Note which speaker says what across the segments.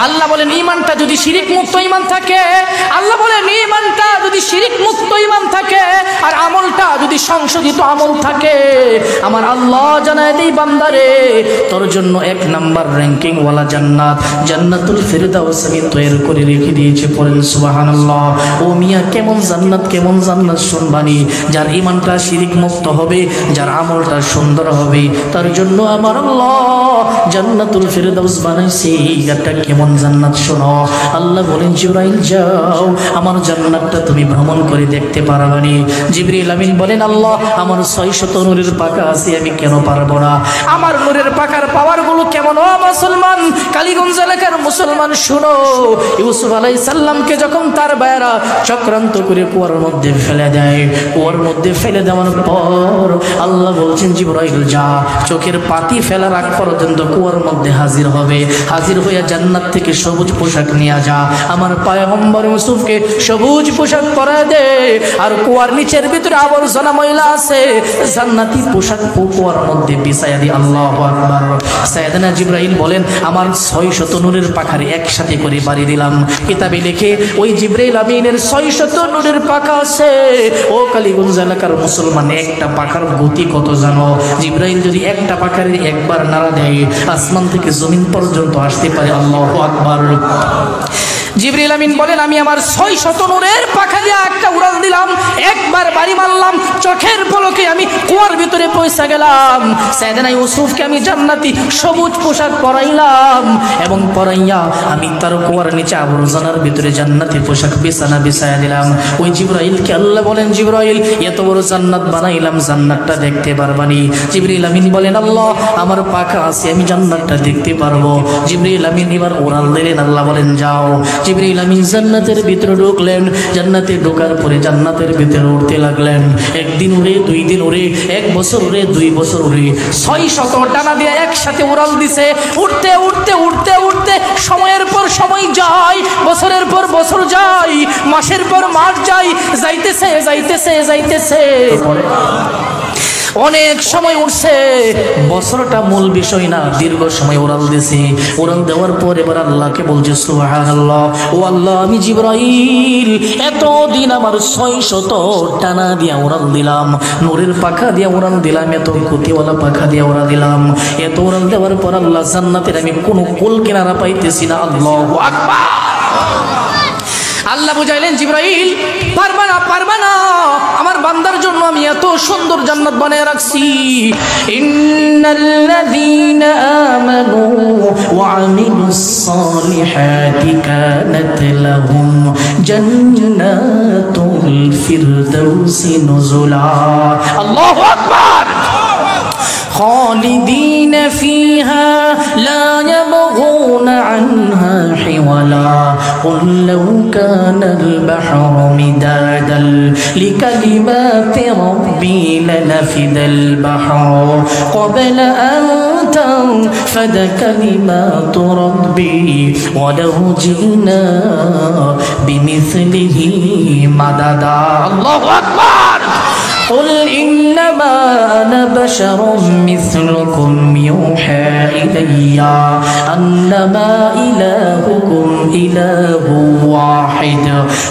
Speaker 1: আল্লাহ বলেন ঈমানটা যদি শিরিক মুক্ত ঈমান থাকে, আল্লাহ বলেন ঈমানটা যদি শিরিক মুক্ত ঈমান থাকে আর আমলটা যদি সংশোধিত আমল থাকে, আমার আল্লাহ জানায় দেই বান্দারে তোর জন্য 1 নাম্বার র‍্যাঙ্কিং ওয়ালা জান্নাত, জান্নাতুল ফিরদাউস আমি তৈরি করে রেখে দিয়েছি। পড়েন সুবহানাল্লাহ। ও মিয়া কেমন জান্নাত, কেমন জান্নাত শুনবানি, যার ঈমানটা শিরিক মুক্ত হবে, যার আমলটা সুন্দর হবে, তার জন্য আমার আল্লাহ জান্নাতুল ফিরদাউস বানাইছে। এটা কেমন জান্নাত শোনো। আল্লাহ বলেন জিবরাইল যাও আমার জান্নাতটা তুমি ভ্রমণ করে দেখতে পারবানি। জিবরিল আমিন বলেন আল্লাহ আমার 600 নূরের পাকা আছে, আমি কেন পারবো না? আমার নূরের পাকার পাওয়ার গুলো কেমন? ও মুসলমান, কালীগঞ্জ এলাকার মুসলমান শুনো, ইউসুফ আলাইহিস সালামকে যখন তার ভাইরা চক্রান্ত করে কুয়ার মধ্যে ফেলে দেয়, কুয়ার মধ্যে ফেলে দেওয়ার পর আল্লাহ বলছেন জিবরাইল যা চোখের পাতি ফেলার আগ পর্যন্ত কুয়ার মধ্যে হাজির হবে, হাজির হয়ে জান্নাত থেকে সবুজ পোশাক নিয়ে যা, আমার পয়গম্বর ইউসুফকে সবুজ পোশাক পরা দে, আর কুয়ার নিচের ভিতরে আবর্জনা ময়লা আছে, জান্নাতি পোশাক কুয়ার মধ্যে বিছায়া দি। আল্লাহু আকবার। সাইয়েদনা জিবরাইল বলেন আমার 600 নূরের পাখারে একসাথে করে বাড়ি দিলাম। কিতাবে লিখে ওই জিবরাইল আমিনের 600 নূরের পাখা আছে। ও কালীগঞ্জ এলাকার মুসলমান, একটা পাখার গতি কত জানো? জিবরাইল যদি একটা পাখারে একবার নাড়া দেয় আসমান থেকে জমিন পর্যন্ত আসতে পারে। আল্লাহু আকবার। জিবরিল আমিন বলেন আমি আমার 600 নূরের পাখা দিয়ে একটা উড়াল দিলাম, একবার বাড়ি মারলাম, চোখের পলকে আমি কুয়ার ভিতরে পৌঁছে গেলাম। সাইয়েদনা ইউসুফকে আমি জান্নাতি সবুজ পোশাক পরাইলাম এবং পরাইয়া আমি তার কুয়ার নিচে আবর্জনার ভিতরে জান্নাতি পোশাক বিছানা বিছায়া দিলাম। ওই জিবরাইলকে আল্লাহ বলেন জিবরাইল এত বড় জান্নাত বানাইলাম, জান্নাতটা দেখতে পারবানি? জিবরিল আমিন বলেন আল্লাহ আমার পাখা আছে, আমি জান্নাতটা দেখতে পারবো। জিবরিল আমিন এবার উড়াল দিলেন। আল্লাহ বলেন যাও। জিবরাইল আমিন জান্নাতের ভিতরে ঢুকলেন, জান্নাতে ঢোকার পরে জান্নাতের ভিতরে উড়তে লাগলেন। 1 দিন উড়ে, 2 দিন উড়ে, 1 বছর উড়ে, 2 বছর উড়ে, 600 ডানা দিয়ে একসাথে উড়াল দিছে। উড়তে উড়তে উড়তে উড়তে সময়ের পর সময় যায়, বছরের পর বছর যায়, মাসের পর মাস যায়, যাইতেছে যাইতেছে যাইতেছে, অনেক সময় উঠছে। বছরটা মূল বিষয় না, দীর্ঘ সময় উড়াল দিছে। উড়াল দেওয়ার পর এবার আল্লাহকে বলছে সুবহানাল্লাহ, ও আল্লাহ আমি জিবরাইল এতদিন আমার 600 টানা দিয়া উড়াল দিলাম, নূরের পাখা দিয়া উড়াল দিলাম, এত গতিওয়ালা পাখা দিয়া উড়াল দিলাম, এত উড়াল দেওয়ার পর আল্লাহ জান্নাতের আমি কোনো কুল কিনারা পাইতেছি না। আল্লাহু আকবার। আল্লাহ বুঝাইলেন জিবরাইল পারবা না, পারবা না, আমার বান্দার জন্য আমি এত সুন্দর জান্নাত বানিয়ে রাখছি। ইন্নাল্লাযীনা আমানু ওয়া আমিলুস সালিহাতি কানাত লাহুম জান্নাতুল ফিরদাউসি নুজুলা। আল্লাহু আকবার। خالدين فيها لا يبغون عنها حولا قل لو كان البحر مدادا لكلمات ربي لنفد البحر قبل أن تنفد كلمات ربي ولو جئنا بمثله مددا. الله أكبر. قل إنما أنا بشر مثلكم يوحى إلي أنما إلهكم إله واحد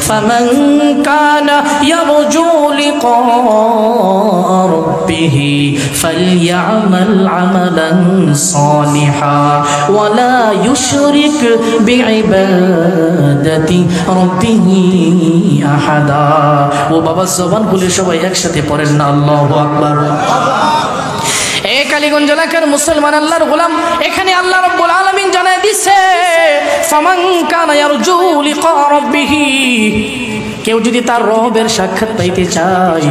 Speaker 1: فمن كان يرجو لقاء ربه فليعمل عملا صالحا ولا يشرك بعبادة ربه أحدا. وبابا الزبان كل شوية একসাথে পড়েন না আল্লাহু আকবার। এই কালীগঞ্জ এলাকার মুসলমান আল্লাহর গোলাম, এখানে আল্লাহ রাব্বুল আলামিন জানায় দিছে ফামান কানা ইয়ারজু লিকা রাব্বিহি, কেউ যদি তার রবের সাক্ষাৎ পাইতে চায়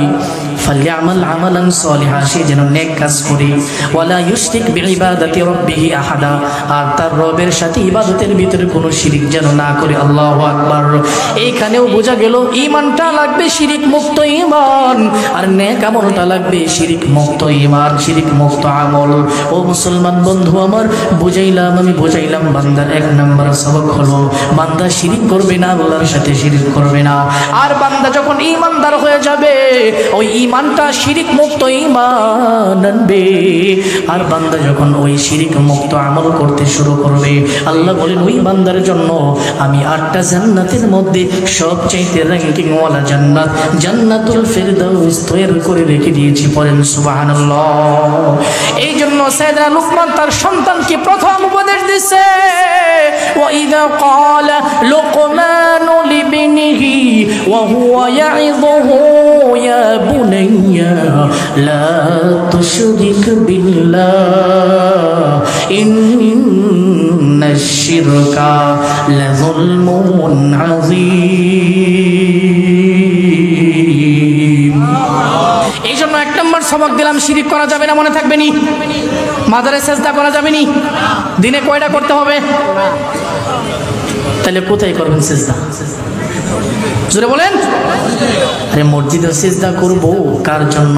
Speaker 1: ফালইআমাল আমালান সালিহা, সে যেন নেক কাজ করে, ওয়ালা ইউশরিক বিইবাদাতি রাব্বিহি আহাদা, আর তার রবের সাথে ইবাদতের ভিতরে কোনো শিরিক যেন না করে। আল্লাহু আকবার। এইখানেও বোঝা গেল ঈমানটা লাগবে শিরিক মুক্ত ঈমান, আর নেক আমলটা লাগবে শিরিক মুক্ত ঈমান, শিরিক মুক্ত আমল। ও মুসলমান বন্ধু আমার, আমি বুঝাইলাম বান্দার 1 নাম্বার সবক হলো বান্দা শিরিক করবে না, আল্লাহর সাথে শিরিক করবে না। আর বান্দা যখন ঈমানদার হয়ে যাবে, ওই ইমানটা শিরিক মুক্ত ইমান আনবে। আর বান্দা যখন ওই শিরিক মুক্ত আমল করতে শুরু করবে, আল্লাহ বলেন ওই বান্দার জন্য আমি 8টা জান্নাতের মধ্যে সবচাইতে র্যাঙ্কিং ওয়ালা জান্নাত জান্নাতুল ফিরদাউস তৈরি করে রেখে দিয়েছি। পড়েন সুবহানাল্লাহ। এই জন্য সাইয়েদনা লুকমান তার সন্তানকে প্রথম উপদেশ দিচ্ছে, وَإِذَا قَالَ لُقْمَانُ لِابْنِهِ وَهُوَ يَعِظُهُ يَا بُنَيَّ لَا تُشْرِكْ بِاللَّهِ إِنَّ الشِّرْكَ لَظُلْمٌ عَظِيمٌ। এই জন্য 1 নম্বর সবক দিলাম, শিরিক করা যাবে না, মনে থাকবে নি। মাজারে সেজদা করা যাবে নি। দিনে কয়টা করতে হবে? তাহলে কোথায় করবেন সেজদা? জোরে বলেন। আরে মসজিদে সিজদা করব কার জন্য?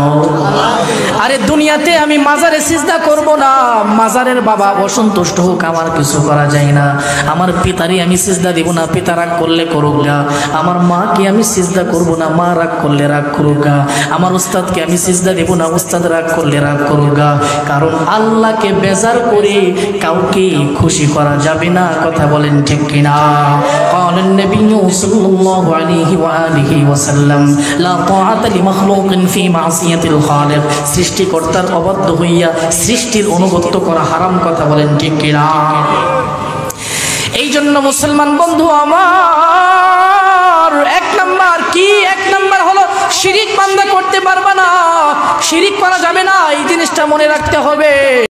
Speaker 1: আরে দুনিয়াতে আমি মাজারে সিজদা করব না, মাজারের বাবা অসন্তুষ্ট হোক আমার কিছু করা যায় না। আমার পিতারই আমি সিজদা দিব না, পিতা রাগ করলে করুক গা। আমার মাকে আমি সিজদা করব না, মা রাগ করলে রাগ করুক গা। আমার উস্তাদকে আমি সিজদা দিব না, উস্তাদ রাগ করলে রাগ করুক গা। কারণ আল্লাহকে বেজার করে কাউকে খুশি করা যাবে না। কথা বলেন ঠিক কিনা? ক্বালান নবী সাল্লাল্লাহু আলাইহি ওয়া আলিহি ওয়াসাল্লাম লা তাআতা লিমাখলুকিন ফি মাসিয়াতিল খালিক। সৃষ্টিকর্তার অবাধ্য হইয়া সৃষ্টির অনুগত করা হারাম। কথা বলেন ঠিক কিনা? এই জন্য মুসলমান বন্ধু আমার, 1 নাম্বার কি? 1 নাম্বার হলো শিরিক বান্দা করতে পারবে না, শিরিক করা যাবে না, এই জিনিসটা মনে রাখতে হবে।